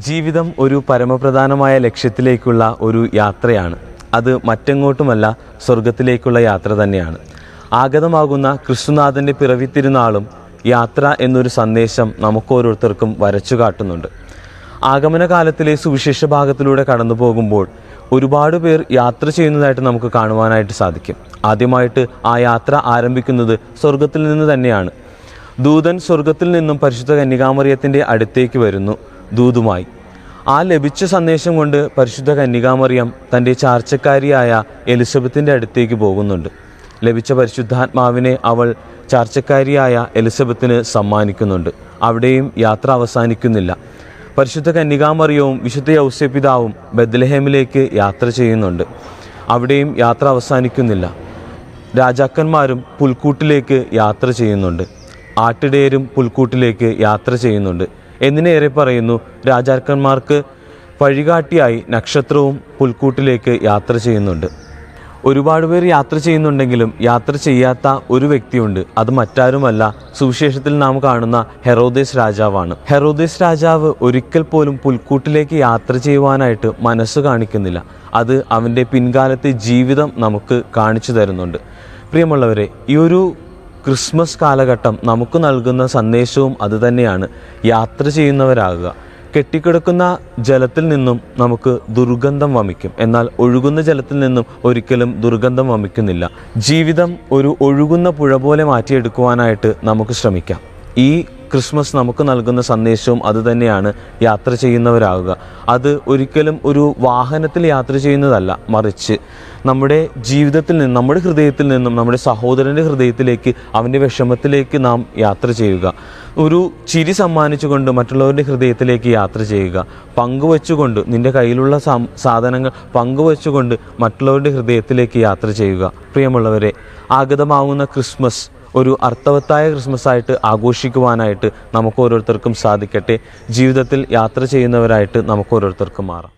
ജീവിതം ഒരു പരമപ്രധാനമായ ലക്ഷ്യത്തിലേക്കുള്ള ഒരു യാത്രയാണ്. അത് മറ്റെങ്ങോട്ടുമല്ല, സ്വർഗത്തിലേക്കുള്ള യാത്ര തന്നെയാണ്. ആഗതമാകുന്ന ക്രിസ്തുനാഥൻ്റെ പിറവി തിരുനാളും യാത്ര എന്നൊരു സന്ദേശം നമുക്കോരോരുത്തർക്കും വരച്ചു കാട്ടുന്നുണ്ട്. ആഗമനകാലത്തിലെ സുവിശേഷ ഭാഗത്തിലൂടെ കടന്നു പോകുമ്പോൾ ഒരുപാട് പേർ യാത്ര ചെയ്യുന്നതായിട്ട് നമുക്ക് കാണുവാനായിട്ട് സാധിക്കും. ആദ്യമായിട്ട് ആ യാത്ര ആരംഭിക്കുന്നത് സ്വർഗത്തിൽ നിന്ന് തന്നെയാണ്. ദൂതൻ സ്വർഗത്തിൽ നിന്നും പരിശുദ്ധ കന്യകാമറിയത്തിൻ്റെ അടുത്തേക്ക് വരുന്നു ദൂതുമായി. ആ ലഭിച്ച സന്ദേശം കൊണ്ട് പരിശുദ്ധ കന്യകാമറിയം തൻ്റെ ചാർച്ചക്കാരിയായ എലിസബത്തിൻ്റെ അടുത്തേക്ക് പോകുന്നുണ്ട്. ലഭിച്ച പരിശുദ്ധാത്മാവിനെ അവൾ ചാർച്ചക്കാരിയായ എലിസബത്തിന് സമ്മാനിക്കുന്നുണ്ട്. അവിടെയും യാത്ര അവസാനിക്കുന്നില്ല. പരിശുദ്ധ കന്യകാമറിയവും വിശുദ്ധ യൗസേപ്പിതാവും ബെത്ലഹേമിലേക്ക് യാത്ര ചെയ്യുന്നുണ്ട്. അവിടെയും യാത്ര അവസാനിക്കുന്നില്ല. രാജാക്കന്മാരും പുൽക്കൂട്ടിലേക്ക് യാത്ര ചെയ്യുന്നുണ്ട്. ആട്ടിടയരും പുൽക്കൂട്ടിലേക്ക് യാത്ര ചെയ്യുന്നുണ്ട്. എന്തിനേറെ പറയുന്നു, രാജാക്കന്മാർക്ക് വഴികാട്ടിയായി നക്ഷത്രവും പുൽക്കൂട്ടിലേക്ക് യാത്ര ചെയ്യുന്നുണ്ട്. ഒരുപാട് പേർ യാത്ര ചെയ്യുന്നുണ്ടെങ്കിലും യാത്ര ചെയ്യാത്ത ഒരു വ്യക്തിയുണ്ട്. അത് മറ്റാരുമല്ല, സുവിശേഷത്തിൽ നാം കാണുന്ന ഹെറോദേസ് രാജാവാണ്. ഹെറോദേസ് രാജാവ് ഒരിക്കൽ പോലും പുൽക്കൂട്ടിലേക്ക് യാത്ര ചെയ്യുവാനായിട്ട് മനസ്സ് കാണിക്കുന്നില്ല. അത് അവൻ്റെ പിൻകാലത്തെ ജീവിതം നമുക്ക് കാണിച്ചു തരുന്നുണ്ട്. പ്രിയമുള്ളവരെ, ഈ ഒരു ക്രിസ്മസ് കാലഘട്ടം നമുക്ക് നൽകുന്ന സന്ദേശവും അതുതന്നെയാണ്. യാത്ര ചെയ്യുന്നവരാകുക. കെട്ടിക്കിടക്കുന്ന ജലത്തിൽ നിന്നും നമുക്ക് ദുർഗന്ധം വമിക്കും, എന്നാൽ ഒഴുകുന്ന ജലത്തിൽ നിന്നും ഒരിക്കലും ദുർഗന്ധം വമിക്കുന്നില്ല. ജീവിതം ഒരു ഒഴുകുന്ന പുഴ പോലെ മാറ്റിയെടുക്കുവാനായിട്ട് നമുക്ക് ശ്രമിക്കാം. ഈ ക്രിസ്മസ് നമുക്ക് നൽകുന്ന സന്ദേശവും അതുതന്നെയാണ്, യാത്ര ചെയ്യുന്നവരാകുക. അത് ഒരിക്കലും ഒരു വാഹനത്തിൽ യാത്ര ചെയ്യുന്നതല്ല, മറിച്ച് നമ്മുടെ ജീവിതത്തിൽ നിന്നും, നമ്മുടെ ഹൃദയത്തിൽ നിന്നും നമ്മുടെ സഹോദരൻ്റെ ഹൃദയത്തിലേക്ക്, അവൻ്റെ വിഷമത്തിലേക്ക് നാം യാത്ര ചെയ്യുക. ഒരു ചിരി സമ്മാനിച്ചുകൊണ്ട് മറ്റുള്ളവരുടെ ഹൃദയത്തിലേക്ക് യാത്ര ചെയ്യുക. പങ്കുവെച്ചുകൊണ്ട്, നിൻ്റെ കയ്യിലുള്ള സാധനങ്ങൾ പങ്കുവെച്ചുകൊണ്ട് മറ്റുള്ളവരുടെ ഹൃദയത്തിലേക്ക് യാത്ര ചെയ്യുക. പ്രിയമുള്ളവരെ, ആഗതമാകുന്ന ക്രിസ്മസ് ഒരു അർത്ഥവത്തായ ക്രിസ്മസ് ആയിട്ട് ആഘോഷിക്കുവാനായിട്ട് നമുക്ക് ഓരോരുത്തർക്കും സാധിക്കട്ടെ. ജീവിതത്തിൽ യാത്ര ചെയ്യുന്നവരായിട്ട് നമുക്ക് ഓരോരുത്തർക്കും മാറാം.